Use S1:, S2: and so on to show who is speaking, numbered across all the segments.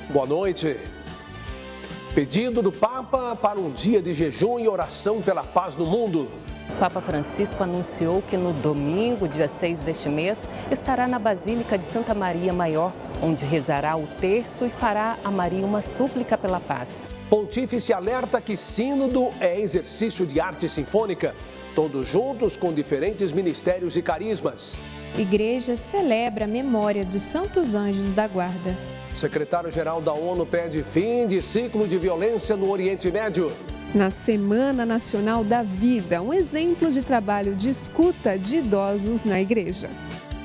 S1: Boa noite. Pedido do Papa para um dia de jejum e oração pela paz no mundo.
S2: O Papa Francisco anunciou que no domingo, dia 6 deste mês, estará na Basílica de Santa Maria Maior, onde rezará o terço e fará a Maria uma súplica pela paz.
S1: Pontífice alerta que sínodo é exercício de arte sinfônica, todos juntos com diferentes ministérios e carismas.
S3: Igreja celebra a memória dos Santos Anjos da Guarda.
S1: Secretário-geral da ONU pede fim de ciclo de violência no Oriente Médio.
S4: Na Semana Nacional da Vida, um exemplo de trabalho de escuta de idosos na igreja.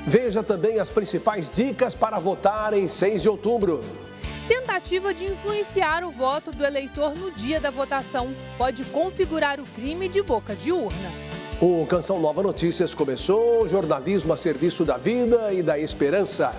S1: Veja também as principais dicas para votar em 6 de outubro.
S5: Tentativa de influenciar o voto do eleitor no dia da votação pode configurar o crime de boca de urna.
S1: O Canção Nova Notícias começou, jornalismo a serviço da vida e da esperança.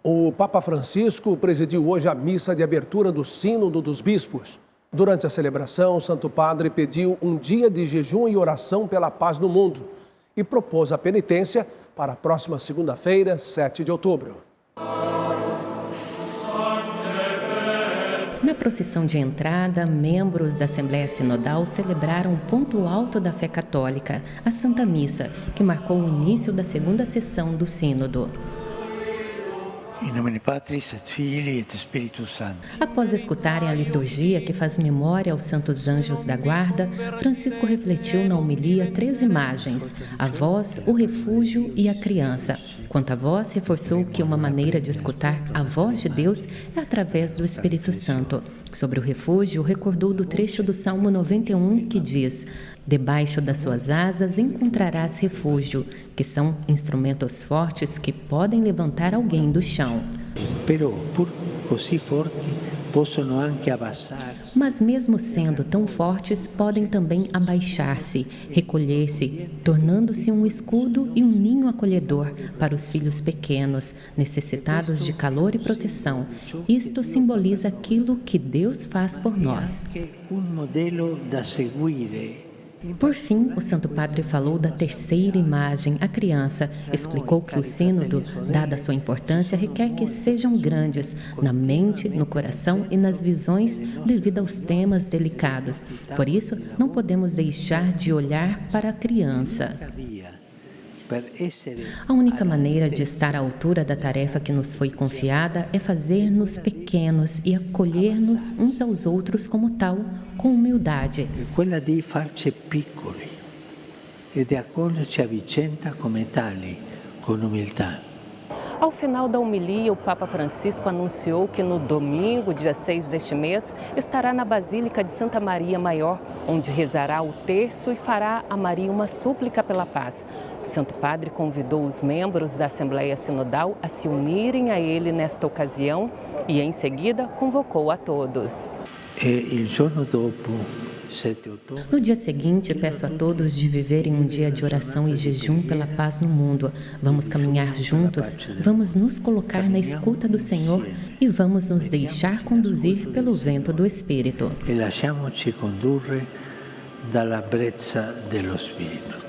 S1: O Papa Francisco presidiu hoje a missa de abertura do Sínodo dos Bispos. Durante a celebração, o Santo Padre pediu um dia de jejum e oração pela paz no mundo e propôs a penitência para a próxima segunda-feira, 7 de outubro.
S2: Na procissão de entrada, membros da Assembleia Sinodal celebraram o ponto alto da fé católica, a Santa Missa, que marcou o início da segunda sessão do Sínodo.
S6: Em nome Patris et Filii et Spiritus Sancti.
S2: Após escutarem a liturgia que faz memória aos Santos Anjos da Guarda, Francisco refletiu na homilia 3 imagens: a voz, o refúgio e a criança. Quanto à voz, reforçou que uma maneira de escutar a voz de Deus é através do Espírito Santo. Sobre o refúgio, recordou do trecho do Salmo 91 que diz: debaixo das suas asas encontrarás refúgio, que são instrumentos fortes que podem levantar alguém do chão. Mas mesmo sendo tão fortes, podem também abaixar-se, recolher-se, tornando-se um escudo e um ninho acolhedor para os filhos pequenos, necessitados de calor e proteção. Isto simboliza aquilo que Deus faz por nós. Por fim, o Santo Padre falou da terceira imagem, a criança. Explicou que o sínodo, dada a sua importância, requer que sejam grandes na mente, no coração e nas visões devido aos temas delicados. Por isso, não podemos deixar de olhar para a criança. A única maneira de estar à altura da tarefa que nos foi confiada é fazer-nos pequenos e acolher-nos uns aos outros como tal, com humildade.
S6: Quella di farci piccoli e di accoglierci a vicenda come tali, con umiltà.
S2: Ao final da homilia, o Papa Francisco anunciou que no domingo, dia 6 deste mês, estará na Basílica de Santa Maria Maior, onde rezará o terço e fará a Maria uma súplica pela paz. O Santo Padre convidou os membros da Assembleia Sinodal a se unirem a ele nesta ocasião e, em seguida, convocou a todos. No dia seguinte, peço a todos de viverem um dia de oração e jejum pela paz no mundo. Vamos caminhar juntos, vamos nos colocar na escuta do Senhor e vamos nos deixar conduzir pelo vento do Espírito.
S6: E lasciamoci condurre dalla brezza dello Spirito.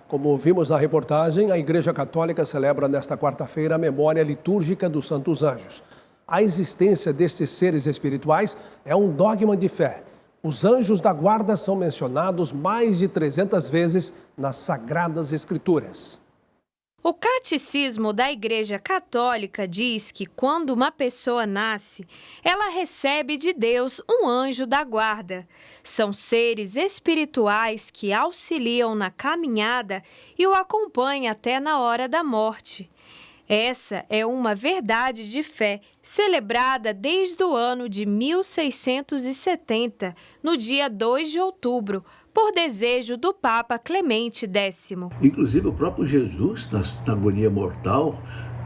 S1: Como ouvimos na reportagem, a Igreja Católica celebra nesta quarta-feira a memória litúrgica dos Santos Anjos. A existência destes seres espirituais é um dogma de fé. Os anjos da guarda são mencionados mais de 300 vezes nas Sagradas Escrituras.
S3: O Catecismo da Igreja Católica diz que quando uma pessoa nasce, ela recebe de Deus um anjo da guarda. São seres espirituais que auxiliam na caminhada e o acompanham até na hora da morte. Essa é uma verdade de fé celebrada desde o ano de 1670, no dia 2 de outubro, por desejo do Papa Clemente X.
S7: Inclusive o próprio Jesus, na agonia mortal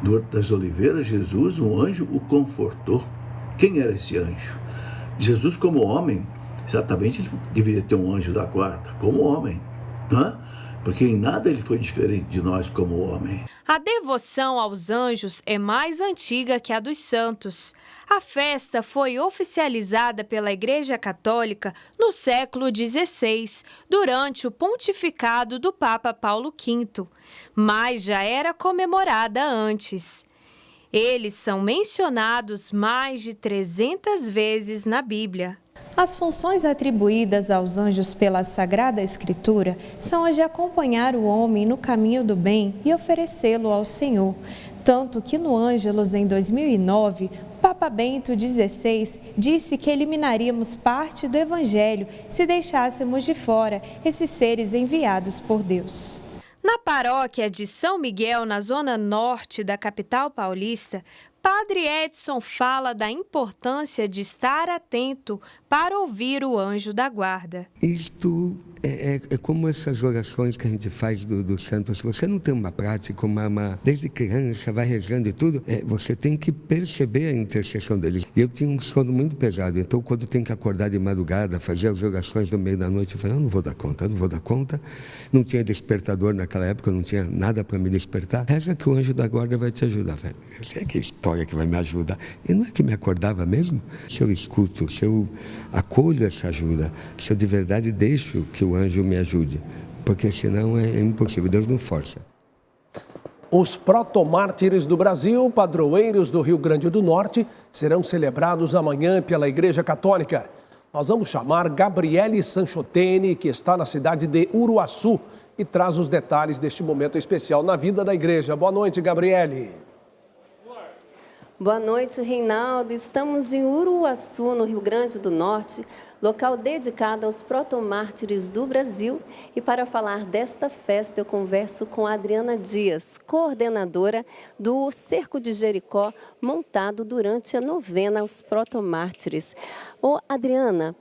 S7: do Horto das Oliveiras, Jesus, um anjo, o confortou. Quem era esse anjo? Jesus, como homem, certamente ele deveria ter um anjo da guarda, como homem. Né? porque em nada ele foi diferente de nós como homem.
S3: A devoção aos anjos é mais antiga que a dos santos. A festa foi oficializada pela Igreja Católica no século XVI, durante o pontificado do Papa Paulo V, mas já era comemorada antes. Eles são mencionados mais de 300 vezes na Bíblia.
S2: As funções atribuídas aos anjos pela Sagrada Escritura são as de acompanhar o homem no caminho do bem e oferecê-lo ao Senhor. Tanto que no Ângelus, em 2009, o Papa Bento XVI disse que eliminaríamos parte do Evangelho se deixássemos de fora esses seres enviados por Deus.
S3: Na paróquia de São Miguel, na zona norte da capital paulista, Padre Edson fala da importância de estar atento para ouvir o anjo da guarda.
S8: Isto é como essas orações que a gente faz do santo. Se você não tem uma prática, desde criança, vai rezando e tudo, você tem que perceber a intercessão deles. Eu tinha um sono muito pesado, então quando tem que acordar de madrugada, fazer as orações no meio da noite, eu falei, eu não vou dar conta. Não tinha despertador naquela época, não tinha nada para me despertar. Reza que o anjo da guarda vai te ajudar. Eu sei que história que vai me ajudar. E não é que me acordava mesmo? Se eu escuto, se eu acolho essa ajuda, se eu de verdade deixo que o anjo me ajude, porque senão é impossível, Deus não força.
S1: Os protomártires do Brasil, padroeiros do Rio Grande do Norte, serão celebrados amanhã pela Igreja Católica. Nós vamos chamar Gabriele Sanchotene, que está na cidade de Uruaçu, e traz os detalhes deste momento especial na vida da igreja. Boa noite, Gabriele.
S9: Boa noite, Reinaldo. Estamos em Uruaçu, no Rio Grande do Norte, local dedicado aos protomártires do Brasil. E para falar desta festa, eu converso com a Adriana Dias, coordenadora do Cerco de Jericó, montado durante a novena aos protomártires. Ô, Adriana,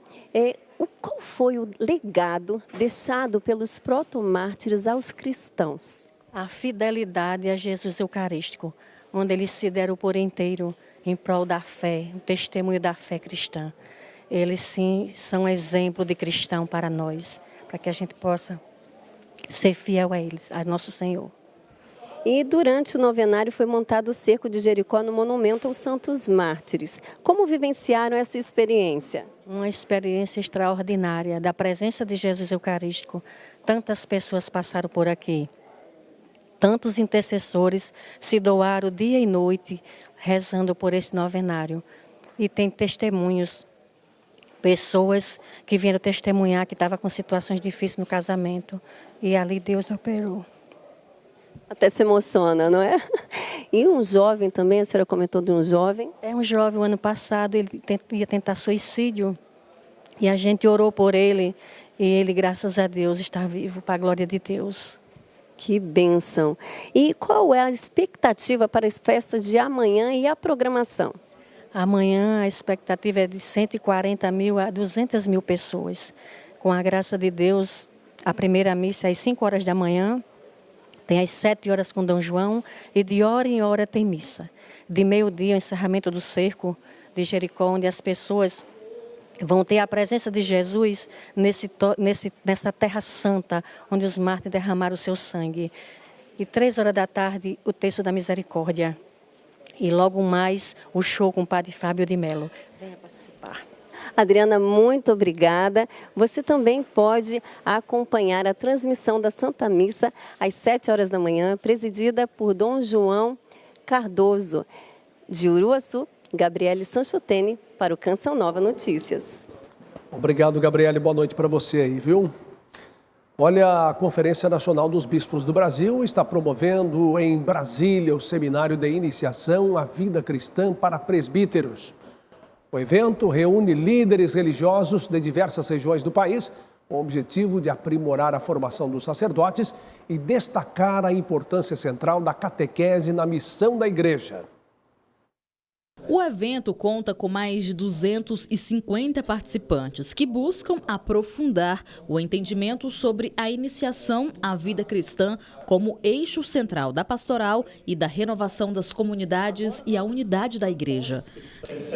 S9: qual foi o legado deixado pelos protomártires aos cristãos?
S10: A fidelidade a Jesus Eucarístico, onde eles se deram por inteiro em prol da fé, o testemunho da fé cristã. Eles sim são exemplo de cristão para nós, para que a gente possa ser fiel a eles, a nosso Senhor.
S9: E durante o novenário foi montado o Cerco de Jericó no monumento aos Santos Mártires. Como vivenciaram essa experiência?
S10: Uma experiência extraordinária da presença de Jesus Eucarístico. Tantas pessoas passaram por aqui. Tantos intercessores se doaram dia e noite rezando por esse novenário. E tem testemunhos, pessoas que vieram testemunhar que estavam com situações difíceis no casamento. E ali Deus operou.
S9: Até se emociona, não é? E um jovem também, a senhora comentou de um jovem?
S10: É um jovem, o ano passado, ele ia tentar suicídio. E a gente orou por ele. E ele, graças a Deus, está vivo, para a glória de Deus.
S9: Que bênção! E qual é a expectativa para as festas de amanhã e a programação?
S10: Amanhã a expectativa é de 140 mil a 200 mil pessoas. Com a graça de Deus, a primeira missa é às 5 horas da manhã, tem às 7 horas com Dom João e de hora em hora tem missa. De meio-dia, o encerramento do cerco de Jericó, onde as pessoas vão ter a presença de Jesus nessa terra santa, onde os mártires derramaram o seu sangue. E 3 horas da tarde, o texto da misericórdia. E logo mais, o show com o Padre Fábio de Mello. Venha participar.
S9: Adriana, muito obrigada. Você também pode acompanhar a transmissão da Santa Missa às 7 horas da manhã, presidida por Dom João Cardoso. De Uruaçu, Gabriele Sanchotene, para o Canção Nova Notícias.
S1: Obrigado, Gabriele. Boa noite para você aí, viu? Olha, a Conferência Nacional dos Bispos do Brasil está promovendo em Brasília o Seminário de Iniciação à Vida Cristã para Presbíteros. O evento reúne líderes religiosos de diversas regiões do país, com o objetivo de aprimorar a formação dos sacerdotes e destacar a importância central da catequese na missão da igreja.
S11: O evento conta com mais de 250 participantes que buscam aprofundar o entendimento sobre a iniciação à vida cristã como eixo central da pastoral e da renovação das comunidades e a unidade da igreja.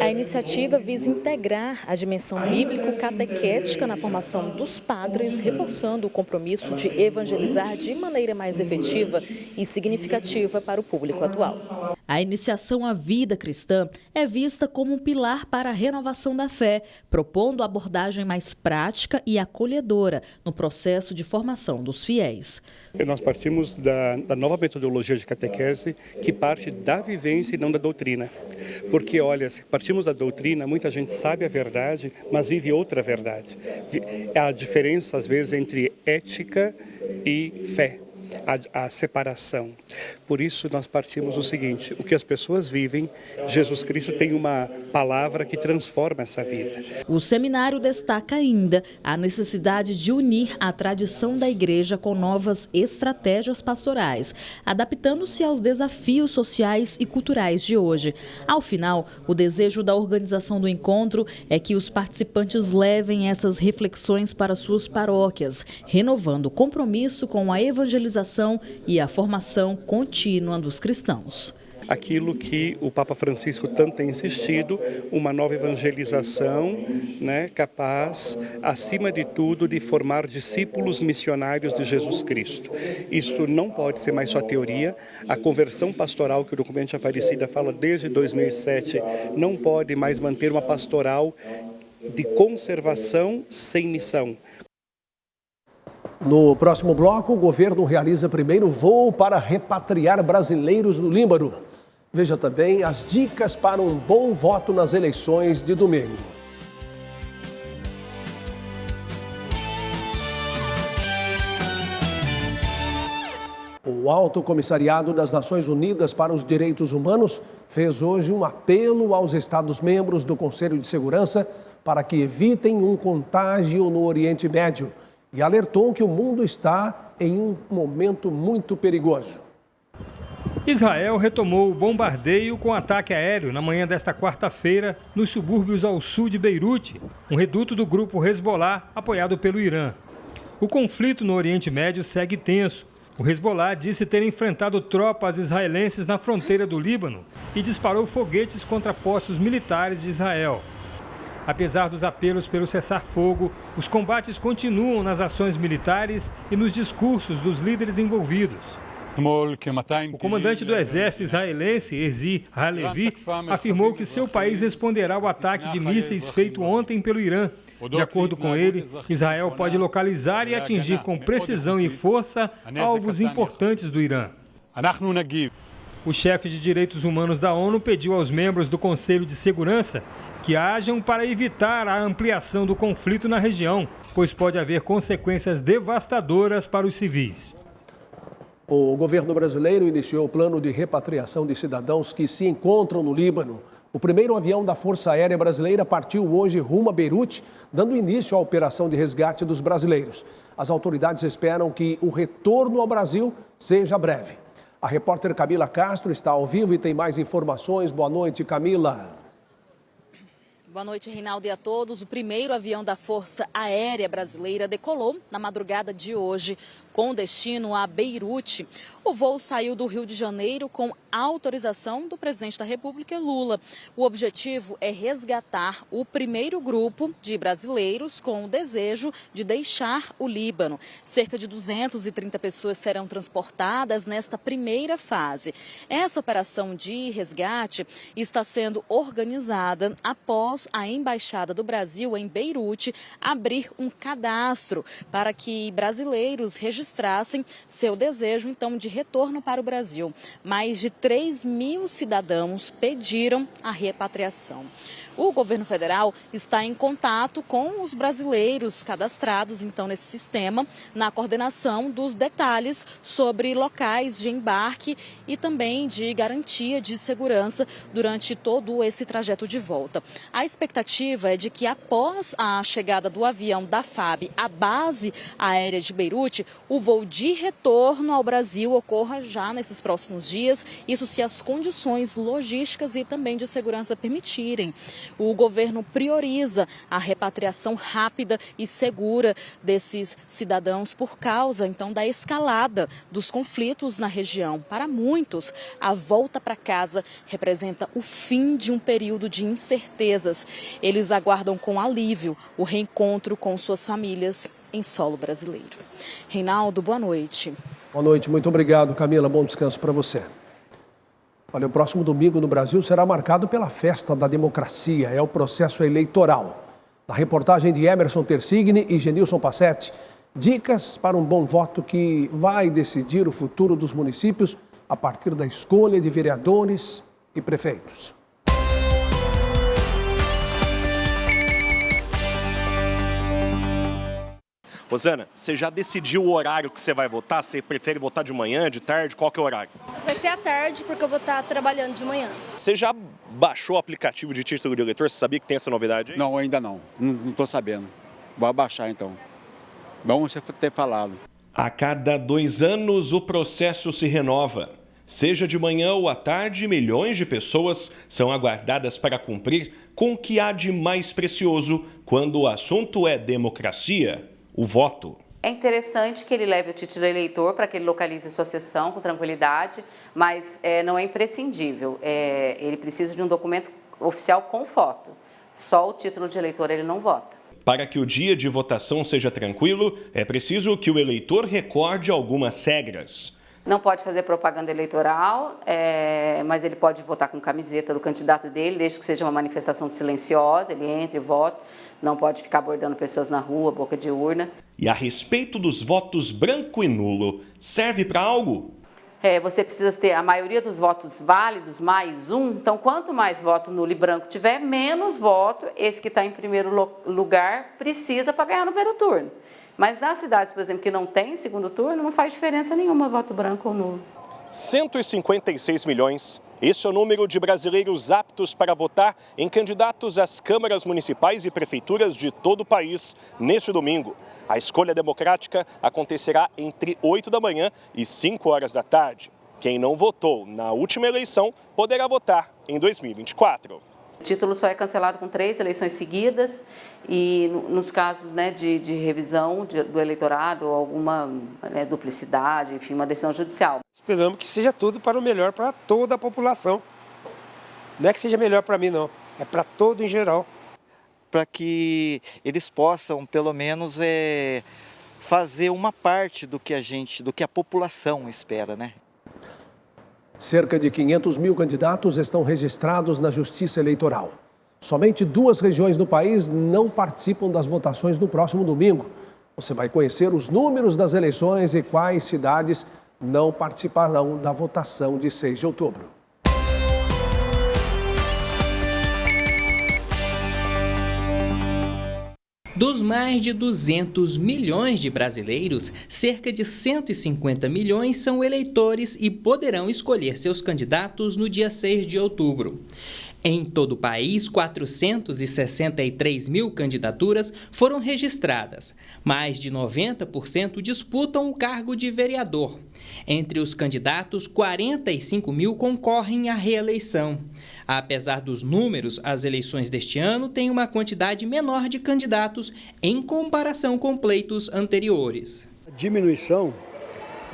S11: A iniciativa visa integrar a dimensão bíblico-catequética na formação dos padres, reforçando o compromisso de evangelizar de maneira mais efetiva e significativa para o público atual. A iniciação à vida cristã é vista como um pilar para a renovação da fé, propondo abordagem mais prática e acolhedora no processo de formação dos fiéis.
S12: Nós partimos da nova metodologia de catequese que parte da vivência e não da doutrina. Porque, olha, se partimos da doutrina, muita gente sabe a verdade, mas vive outra verdade. Há diferença, às vezes, entre ética e fé. A separação. Por isso nós partimos do seguinte: o que as pessoas vivem, Jesus Cristo tem uma palavra que transforma essa vida.
S11: O seminário destaca ainda a necessidade de unir a tradição da igreja com novas estratégias pastorais, adaptando-se aos desafios sociais e culturais de hoje. Ao final, o desejo da organização do encontro é que os participantes levem essas reflexões para suas paróquias, renovando o compromisso com a evangelização e a formação contínua dos cristãos.
S12: Aquilo que o Papa Francisco tanto tem insistido, uma nova evangelização, capaz, acima de tudo, de formar discípulos missionários de Jesus Cristo. Isto não pode ser mais só teoria. A conversão pastoral que o documento de Aparecida fala desde 2007 não pode mais manter uma pastoral de conservação sem missão.
S1: No próximo bloco, o governo realiza primeiro voo para repatriar brasileiros no Líbano. Veja também as dicas para um bom voto nas eleições de domingo. O Alto Comissariado das Nações Unidas para os Direitos Humanos fez hoje um apelo aos Estados-membros do Conselho de Segurança para que evitem um contágio no Oriente Médio e alertou que o mundo está em um momento muito perigoso.
S13: Israel retomou o bombardeio com ataque aéreo na manhã desta quarta-feira nos subúrbios ao sul de Beirute, um reduto do grupo Hezbollah apoiado pelo Irã. O conflito no Oriente Médio segue tenso. O Hezbollah disse ter enfrentado tropas israelenses na fronteira do Líbano e disparou foguetes contra postos militares de Israel. Apesar dos apelos pelo cessar-fogo, os combates continuam nas ações militares e nos discursos dos líderes envolvidos. O comandante do exército israelense, Herzi Halevi, afirmou que seu país responderá ao ataque de mísseis feito ontem pelo Irã. De acordo com ele, Israel pode localizar e atingir com precisão e força alvos importantes do Irã. O chefe de direitos humanos da ONU pediu aos membros do Conselho de Segurança que hajam para evitar a ampliação do conflito na região, pois pode haver consequências devastadoras para os civis.
S1: O governo brasileiro iniciou o plano de repatriação de cidadãos que se encontram no Líbano. O primeiro avião da Força Aérea Brasileira partiu hoje rumo a Beirute, dando início à operação de resgate dos brasileiros. As autoridades esperam que o retorno ao Brasil seja breve. A repórter Camila Castro está ao vivo e tem mais informações. Boa noite, Camila.
S11: Boa noite, Reinaldo, e a todos. O primeiro avião da Força Aérea Brasileira decolou na madrugada de hoje, com destino a Beirute. O voo saiu do Rio de Janeiro com autorização do presidente da República, Lula. O objetivo é resgatar o primeiro grupo de brasileiros com o desejo de deixar o Líbano. Cerca de 230 pessoas serão transportadas nesta primeira fase. Essa operação de resgate está sendo organizada após a Embaixada do Brasil em Beirute abrir um cadastro para que brasileiros registrassem seu desejo, então, de retorno para o Brasil. Mais de 3.000 cidadãos pediram a repatriação. O governo federal está em contato com os brasileiros cadastrados, então, nesse sistema, na coordenação dos detalhes sobre locais de embarque e também de garantia de segurança durante todo esse trajeto de volta. A expectativa é de que após a chegada do avião da FAB à base aérea de Beirute, o voo de retorno ao Brasil ocorra já nesses próximos dias, isso se as condições logísticas e também de segurança permitirem. O governo prioriza a repatriação rápida e segura desses cidadãos por causa, então, da escalada dos conflitos na região. Para muitos, a volta para casa representa o fim de um período de incertezas. Eles aguardam com alívio o reencontro com suas famílias em solo brasileiro. Reinaldo, boa noite.
S1: Boa noite, muito obrigado, Camila. Bom descanso para você. Olha, o próximo domingo no Brasil será marcado pela festa da democracia, é o processo eleitoral. Na reportagem de Emerson Tersigni e Genilson Passetti, dicas para um bom voto que vai decidir o futuro dos municípios a partir da escolha de vereadores e prefeitos.
S14: Rosana, você já decidiu o horário que você vai votar? Você prefere votar de manhã, de tarde? Qual que é o horário?
S15: Vai ser à tarde, porque eu vou estar trabalhando de manhã.
S14: Você já baixou o aplicativo de título de eleitor? Você sabia que tem essa novidade aí?
S16: Não, ainda não. Não estou sabendo. Vou baixar então. Bom você ter falado.
S17: A cada 2 anos o processo se renova. Seja de manhã ou à tarde, milhões de pessoas são aguardadas para cumprir com o que há de mais precioso quando o assunto é democracia. O voto.
S18: É interessante que ele leve o título de eleitor para que ele localize sua sessão com tranquilidade, mas não é imprescindível. Ele precisa de um documento oficial com foto. Só o título de eleitor ele não vota.
S17: Para que o dia de votação seja tranquilo, é preciso que o eleitor recorde algumas regras.
S18: Não pode fazer propaganda eleitoral, mas ele pode votar com camiseta do candidato dele, desde que seja uma manifestação silenciosa, ele entra e vota. Não pode ficar abordando pessoas na rua, boca de urna.
S17: E a respeito dos votos branco e nulo, serve para algo?
S18: Você precisa ter a maioria dos votos válidos, mais um. Então, quanto mais voto nulo e branco tiver, menos voto esse que está em primeiro lugar precisa para ganhar no primeiro turno. Mas nas cidades, por exemplo, que não tem segundo turno, não faz diferença nenhuma voto branco ou nulo.
S14: 156 milhões. Esse é o número de brasileiros aptos para votar em candidatos às câmaras municipais e prefeituras de todo o país neste domingo. A escolha democrática acontecerá entre 8 da manhã e 5 horas da tarde. Quem não votou na última eleição poderá votar em 2024.
S18: O título só é cancelado com 3 eleições seguidas e nos casos de revisão do eleitorado, alguma duplicidade, enfim, uma decisão judicial.
S19: Esperamos que seja tudo para o melhor para toda a população. Não é que seja melhor para mim, não. É para todo em geral.
S20: Para que eles possam, pelo menos, fazer uma parte do que a população espera, né?
S1: Cerca de 500 mil candidatos estão registrados na Justiça Eleitoral. Somente 2 regiões do país não participam das votações no próximo domingo. Você vai conhecer os números das eleições e quais cidades não participarão da votação de 6 de outubro.
S21: Dos mais de 200 milhões de brasileiros, cerca de 150 milhões são eleitores e poderão escolher seus candidatos no dia 6 de outubro. Em todo o país, 463 mil candidaturas foram registradas. Mais de 90% disputam o cargo de vereador. Entre os candidatos, 45 mil concorrem à reeleição. Apesar dos números, as eleições deste ano têm uma quantidade menor de candidatos em comparação com pleitos anteriores.
S22: A diminuição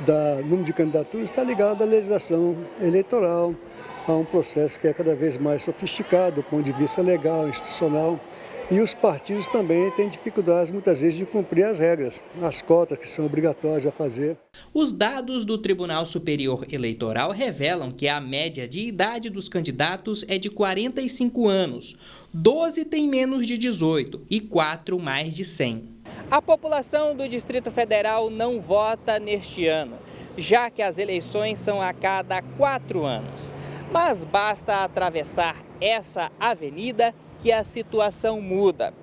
S22: do número de candidaturas está ligada à legislação eleitoral, a um processo que é cada vez mais sofisticado do ponto de vista legal, institucional. E os partidos também têm dificuldades, muitas vezes, de cumprir as regras, as cotas que são obrigatórias a fazer.
S21: Os dados do Tribunal Superior Eleitoral revelam que a média de idade dos candidatos é de 45 anos, 12 têm menos de 18 e 4 mais de 100.
S23: A população do Distrito Federal não vota neste ano, já que as eleições são a cada 4 anos. Mas basta atravessar essa avenida que a situação muda.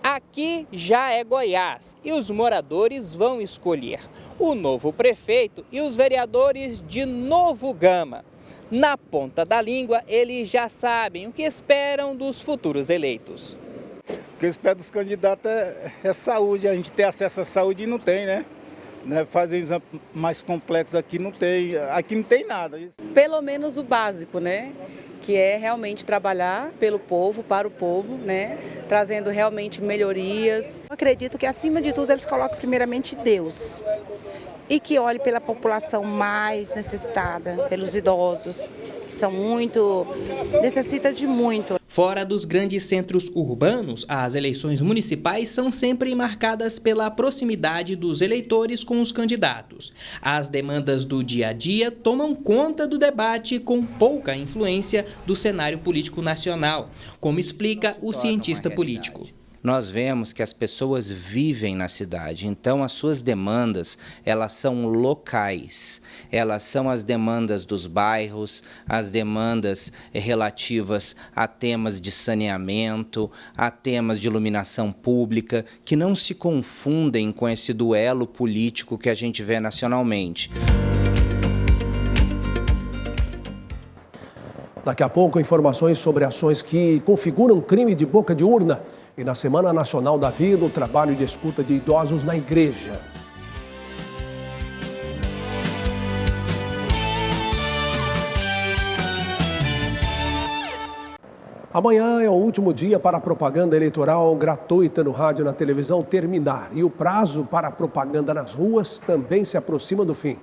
S23: Aqui já é Goiás e os moradores vão escolher o novo prefeito e os vereadores de Novo Gama. Na ponta da língua, eles já sabem o que esperam dos futuros eleitos.
S4: O que eu espero dos candidatos é saúde, a gente ter acesso à saúde e não tem, né? Fazer exame mais complexo aqui não tem nada.
S5: Pelo menos o básico, né? Que é realmente trabalhar pelo povo, para o povo, né? Trazendo realmente melhorias.
S6: Eu acredito que, acima de tudo, eles colocam primeiramente Deus e que olhe pela população mais necessitada, pelos idosos, que são necessitam de muito.
S21: Fora dos grandes centros urbanos, as eleições municipais são sempre marcadas pela proximidade dos eleitores com os candidatos. As demandas do dia a dia tomam conta do debate com pouca influência do cenário político nacional, como explica o cientista político.
S24: Nós vemos que as pessoas vivem na cidade, então as suas demandas, elas são locais, elas são as demandas dos bairros, as demandas relativas a temas de saneamento, a temas de iluminação pública, que não se confundem com esse duelo político que a gente vê nacionalmente.
S1: Daqui a pouco, informações sobre ações que configuram crime de boca de urna. E na Semana Nacional da Vida, o trabalho de escuta de idosos na igreja. Amanhã é o último dia para a propaganda eleitoral gratuita no rádio e na televisão terminar. E o prazo para a propaganda nas ruas também se aproxima do fim.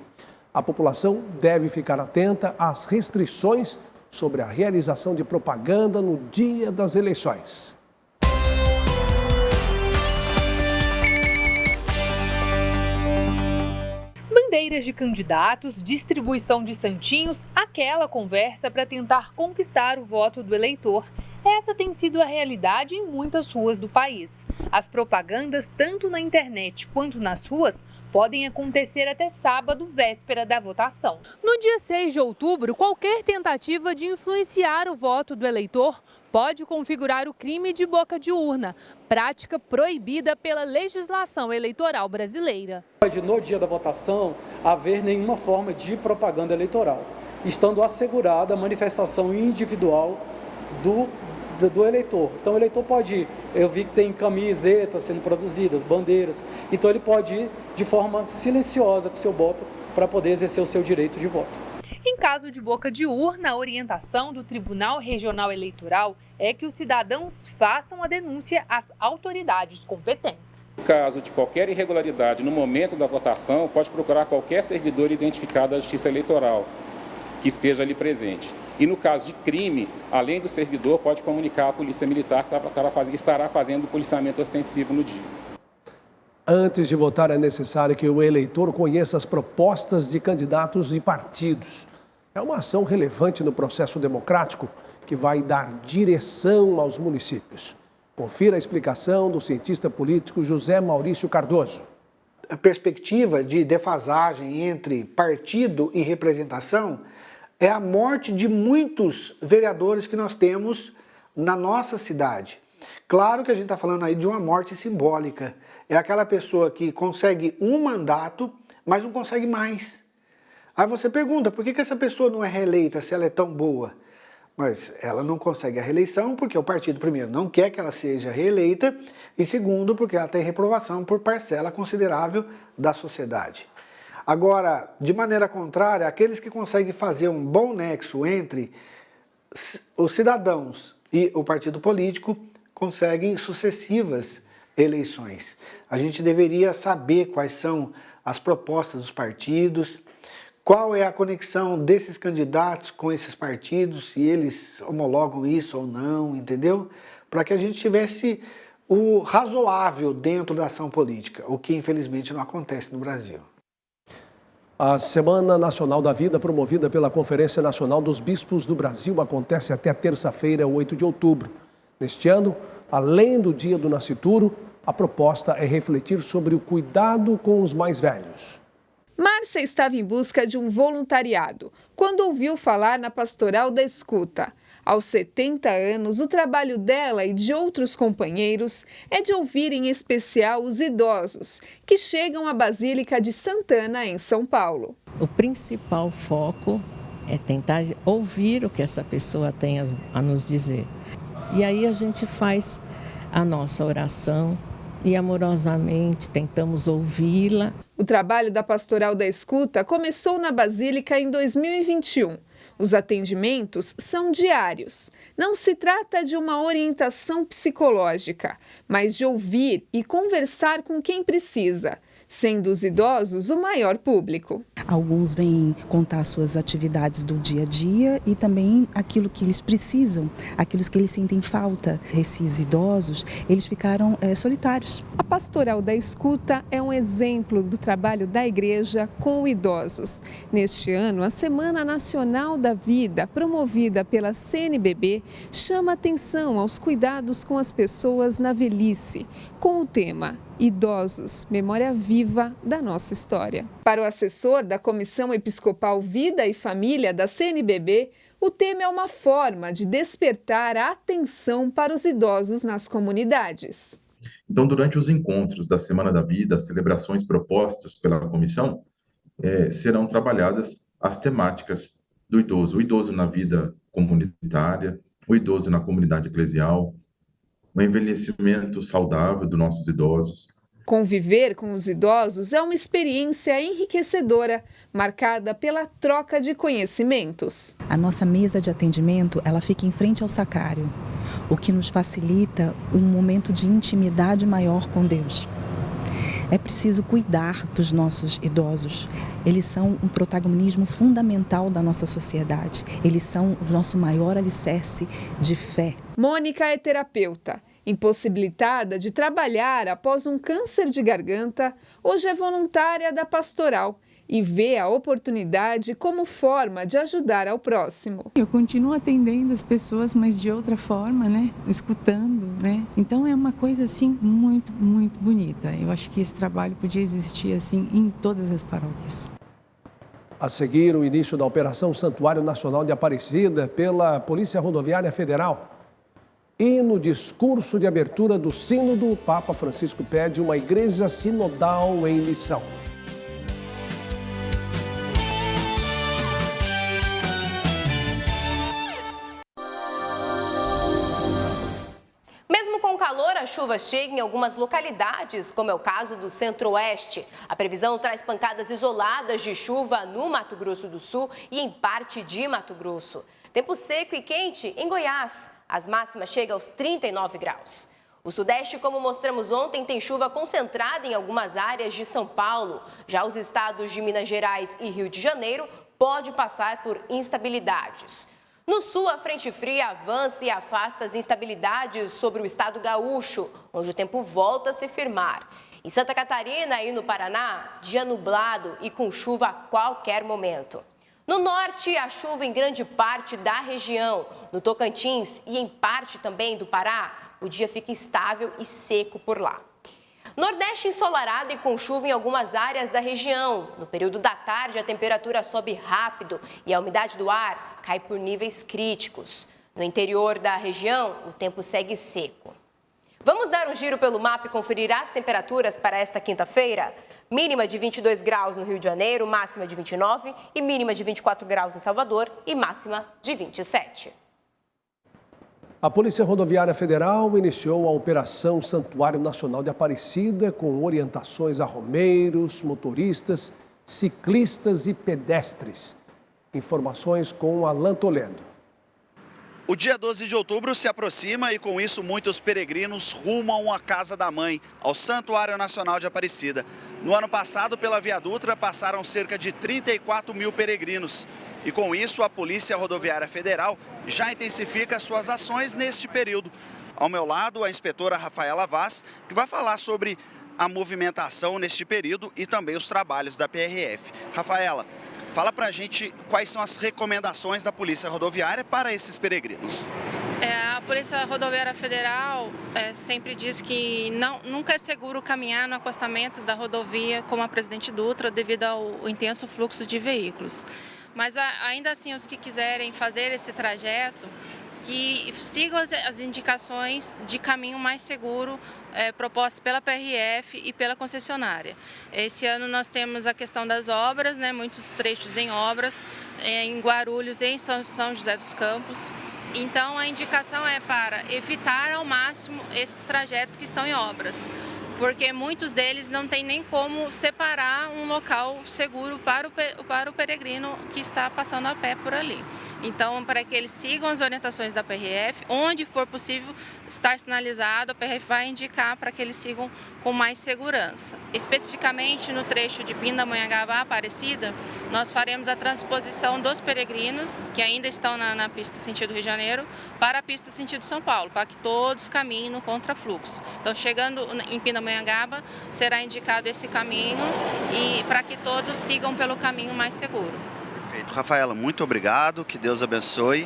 S1: A população deve ficar atenta às restrições sobre a realização de propaganda no dia das eleições.
S25: Bandeiras de candidatos, distribuição de santinhos, aquela conversa para tentar conquistar o voto do eleitor. Essa tem sido a realidade em muitas ruas do país. As propagandas, tanto na internet quanto nas ruas, podem acontecer até sábado, véspera da votação. No dia 6 de outubro, qualquer tentativa de influenciar o voto do eleitor pode configurar o crime de boca de urna, prática proibida pela legislação eleitoral brasileira.
S26: No dia da votação, haver nenhuma forma de propaganda eleitoral, estando assegurada a manifestação individual do eleitor. Então o eleitor pode ir, eu vi que tem camisetas sendo produzidas, bandeiras, então ele pode ir de forma silenciosa com o seu voto para poder exercer o seu direito de voto.
S25: Em caso de boca de urna, a orientação do Tribunal Regional Eleitoral é que os cidadãos façam a denúncia às autoridades competentes.
S27: No caso de qualquer irregularidade no momento da votação, pode procurar qualquer servidor identificado da Justiça Eleitoral que esteja ali presente. E no caso de crime, além do servidor, pode comunicar à Polícia Militar que estará fazendo o policiamento ostensivo no dia.
S1: Antes de votar, é necessário que o eleitor conheça as propostas de candidatos e partidos. É uma ação relevante no processo democrático que vai dar direção aos municípios. Confira a explicação do cientista político José Maurício Cardoso.
S28: A perspectiva de defasagem entre partido e representação é a morte de muitos vereadores que nós temos na nossa cidade. Claro que a gente está falando aí de uma morte simbólica. É aquela pessoa que consegue um mandato, mas não consegue mais. Aí você pergunta, por que essa pessoa não é reeleita se ela é tão boa? Mas ela não consegue a reeleição porque o partido, primeiro, não quer que ela seja reeleita e, segundo, porque ela tem reprovação por parcela considerável da sociedade. Agora, de maneira contrária, aqueles que conseguem fazer um bom nexo entre os cidadãos e o partido político conseguem sucessivas eleições. A gente deveria saber quais são as propostas dos partidos, qual é a conexão desses candidatos com esses partidos, se eles homologam isso ou não, entendeu? Para que a gente tivesse o razoável dentro da ação política, o que infelizmente não acontece no Brasil.
S1: A Semana Nacional da Vida, promovida pela Conferência Nacional dos Bispos do Brasil, acontece até terça-feira, 8 de outubro. Neste ano, além do Dia do Nascituro, a proposta é refletir sobre o cuidado com os mais velhos.
S29: Márcia estava em busca de um voluntariado quando ouviu falar na Pastoral da Escuta.
S25: Aos 70 anos, o trabalho dela e de outros companheiros é de ouvir em especial os idosos que chegam à Basílica de Santana, em São Paulo.
S2: O principal foco é tentar ouvir o que essa pessoa tem a nos dizer. E aí a gente faz a nossa oração e amorosamente tentamos ouvi-la.
S25: O trabalho da Pastoral da Escuta começou na Basílica em 2021. Os atendimentos são diários. Não se trata de uma orientação psicológica, mas de ouvir e conversar com quem precisa, sendo os idosos o maior público.
S3: Alguns vêm contar suas atividades do dia a dia e também aquilo que eles precisam, aquilo que eles sentem falta. Esses idosos, eles ficaram solitários.
S25: A Pastoral da Escuta é um exemplo do trabalho da Igreja com idosos. Neste ano, a Semana Nacional da Vida, promovida pela CNBB, chama atenção aos cuidados com as pessoas na velhice, com o tema Idosos, memória viva da nossa história. Para o assessor da Comissão Episcopal Vida e Família da CNBB, o tema é uma forma de despertar a atenção para os idosos nas comunidades.
S7: Então, durante os encontros da Semana da Vida, as celebrações propostas pela comissão, serão trabalhadas as temáticas do idoso. O idoso na vida comunitária, o idoso na comunidade eclesial, o envelhecimento saudável dos nossos idosos.
S25: Conviver com os idosos é uma experiência enriquecedora, marcada pela troca de conhecimentos.
S3: A nossa mesa de atendimento, ela fica em frente ao sacrário, o que nos facilita um momento de intimidade maior com Deus. É preciso cuidar dos nossos idosos. Eles são um protagonismo fundamental da nossa sociedade. Eles são o nosso maior alicerce de fé.
S25: Mônica é terapeuta. Impossibilitada de trabalhar após um câncer de garganta, hoje é voluntária da pastoral e vê a oportunidade como forma de ajudar ao próximo.
S8: Eu continuo atendendo as pessoas, mas de outra forma, né? Escutando, né? Então é uma coisa assim muito, muito bonita. Eu acho que esse trabalho podia existir assim em todas as paróquias.
S1: A seguir, o início da Operação Santuário Nacional de Aparecida pela Polícia Rodoviária Federal. E no discurso de abertura do Sínodo, o Papa Francisco pede uma igreja sinodal em missão.
S9: Mesmo com calor, a chuva chega em algumas localidades, como é o caso do Centro-Oeste. A previsão traz pancadas isoladas de chuva no Mato Grosso do Sul e em parte de Mato Grosso. Tempo seco e quente em Goiás. As máximas chegam aos 39 graus. O Sudeste, como mostramos ontem, tem chuva concentrada em algumas áreas de São Paulo. Já os estados de Minas Gerais e Rio de Janeiro podem passar por instabilidades. No Sul, a frente fria avança e afasta as instabilidades sobre o estado gaúcho, onde o tempo volta a se firmar. Em Santa Catarina e no Paraná, dia nublado e com chuva a qualquer momento. No norte, a chuva em grande parte da região. No Tocantins e em parte também do Pará, o dia fica instável e seco por lá. Nordeste ensolarado e com chuva em algumas áreas da região. No período da tarde, a temperatura sobe rápido e a umidade do ar cai por níveis críticos. No interior da região, o tempo segue seco. Vamos dar um giro pelo mapa e conferir as temperaturas para esta quinta-feira? Mínima de 22 graus no Rio de Janeiro, máxima de 29 e mínima de 24 graus em Salvador e máxima de 27.
S1: A Polícia Rodoviária Federal iniciou a Operação Santuário Nacional de Aparecida com orientações a romeiros, motoristas, ciclistas e pedestres. Informações com Alan Toledo.
S10: O dia 12 de outubro se aproxima e com isso muitos peregrinos rumam à Casa da Mãe, ao Santuário Nacional de Aparecida. No ano passado, pela Via Dutra, passaram cerca de 34 mil peregrinos. E com isso, a Polícia Rodoviária Federal já intensifica suas ações neste período. Ao meu lado, a inspetora Rafaela Vaz, que vai falar sobre a movimentação neste período e também os trabalhos da PRF. Rafaela, fala pra gente quais são as recomendações da Polícia Rodoviária para esses peregrinos.
S12: A Polícia Rodoviária Federal sempre diz que nunca é seguro caminhar no acostamento da rodovia como a Presidente Dutra devido ao intenso fluxo de veículos. Mas ainda assim, os que quiserem fazer esse trajeto, que sigam as indicações de caminho mais seguro propostas pela PRF e pela concessionária. Esse ano nós temos a questão das obras, né, muitos trechos em obras, em Guarulhos e em São José dos Campos. Então a indicação é para evitar ao máximo esses trajetos que estão em obras, porque muitos deles não tem nem como separar um local seguro para o peregrino que está passando a pé por ali. Então, para que eles sigam as orientações da PRF, onde for possível estar sinalizado, a PRF vai indicar para que eles sigam com mais segurança. Especificamente no trecho de Pindamonhangaba a Aparecida, nós faremos a transposição dos peregrinos, que ainda estão na pista sentido Rio de Janeiro, para a pista sentido São Paulo, para que todos caminhem no contrafluxo. Então, chegando em Pindamonhangaba, será indicado esse caminho e para que todos sigam pelo caminho mais seguro.
S10: Perfeito. Rafaela, muito obrigado, que Deus abençoe.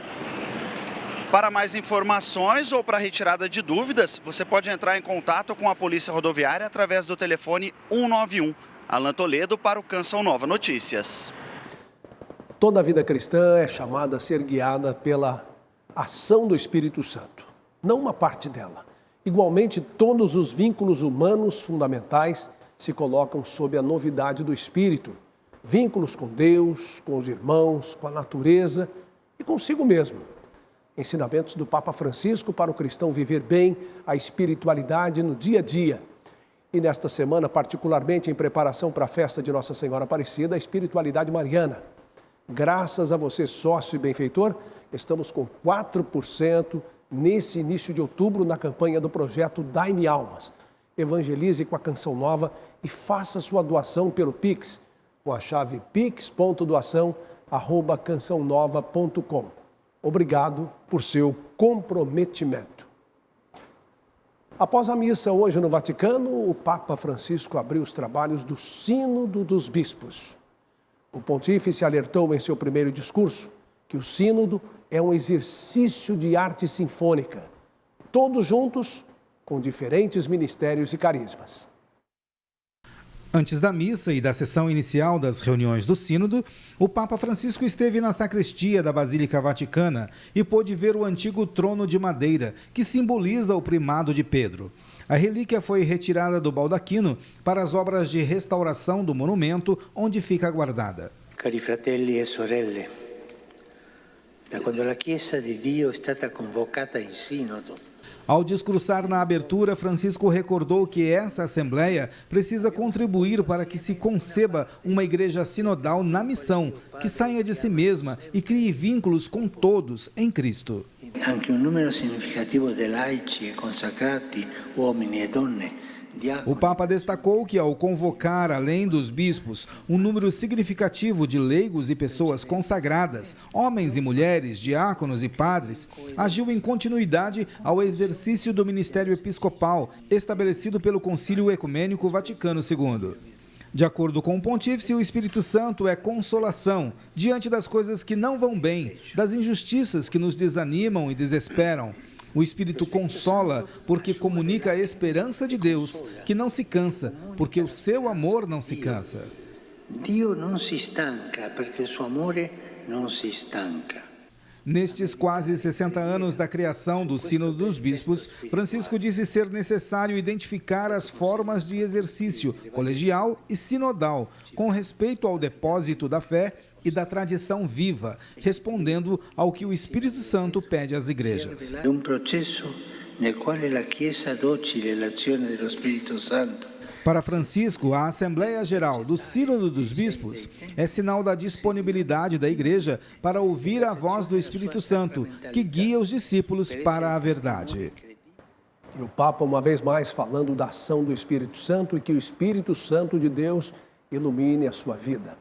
S10: Para mais informações ou para retirada de dúvidas, você pode entrar em contato com a Polícia Rodoviária através do telefone 191. Alan Toledo para o Canção Nova Notícias.
S1: Toda a vida cristã é chamada a ser guiada pela ação do Espírito Santo, não uma parte dela. Igualmente, todos os vínculos humanos fundamentais se colocam sob a novidade do Espírito. Vínculos com Deus, com os irmãos, com a natureza e consigo mesmo. Ensinamentos do Papa Francisco para o cristão viver bem a espiritualidade no dia a dia. E nesta semana, particularmente em preparação para a festa de Nossa Senhora Aparecida, a espiritualidade mariana. Graças a você, sócio e benfeitor, estamos com 4% nesse início de outubro na campanha do projeto Dai-me Almas. Evangelize com a Canção Nova e faça sua doação pelo Pix, com a chave pix.doação@cançãonova.com. Obrigado por seu comprometimento. Após a missa hoje no Vaticano, o Papa Francisco abriu os trabalhos do Sínodo dos Bispos. O pontífice alertou em seu primeiro discurso que o sínodo é um exercício de arte sinfônica, todos juntos com diferentes ministérios e carismas.
S11: Antes da missa e da sessão inicial das reuniões do Sínodo, o Papa Francisco esteve na sacristia da Basílica Vaticana e pôde ver o antigo trono de madeira, que simboliza o primado de Pedro. A relíquia foi retirada do baldaquino para as obras de restauração do monumento, onde fica guardada.
S13: Cari fratelli e sorelle, da quando a Chiesa di Dio è stata convocata in Sínodo,
S11: ao discursar na abertura, Francisco recordou que essa Assembleia precisa contribuir para que se conceba uma igreja sinodal na missão, que saia de si mesma e crie vínculos com todos em Cristo.
S13: Anche um número significativo de laici e consacrati, uomini e donne,
S11: o Papa destacou que, ao convocar, além dos bispos, um número significativo de leigos e pessoas consagradas, homens e mulheres, diáconos e padres, agiu em continuidade ao exercício do ministério episcopal estabelecido pelo Concílio Ecumênico Vaticano II. De acordo com o pontífice, o Espírito Santo é consolação diante das coisas que não vão bem, das injustiças que nos desanimam e desesperam. O Espírito consola porque comunica a esperança de Deus, que não se cansa, porque o seu amor não se cansa.
S13: Deus não se estanca, porque seu amor não se estanca.
S11: Nestes quase 60 anos da criação do Sínodo dos Bispos, Francisco disse ser necessário identificar as formas de exercício colegial e sinodal, com respeito ao depósito da fé e da tradição viva, respondendo ao que o Espírito Santo pede às igrejas.
S13: É um processo no qual a Chiesa docile all'azione dello Spirito Santo.
S11: Para Francisco, a Assembleia Geral do Sínodo dos Bispos é sinal da disponibilidade da Igreja para ouvir a voz do Espírito Santo, que guia os discípulos para a verdade.
S1: E o Papa, uma vez mais, falando da ação do Espírito Santo e que o Espírito Santo de Deus ilumine a sua vida.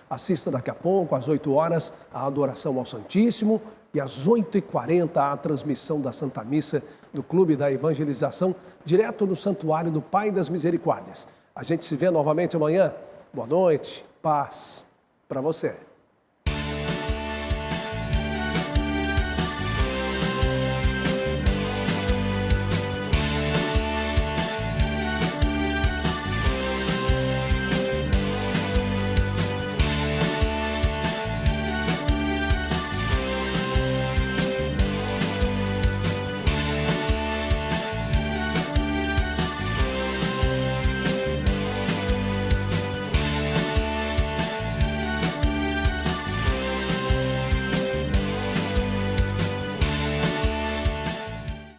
S1: Assista daqui a pouco, às 8 horas, a adoração ao Santíssimo e às 8h40 a transmissão da Santa Missa do Clube da Evangelização, direto no Santuário do Pai das Misericórdias. A gente se vê novamente amanhã. Boa noite, paz para você.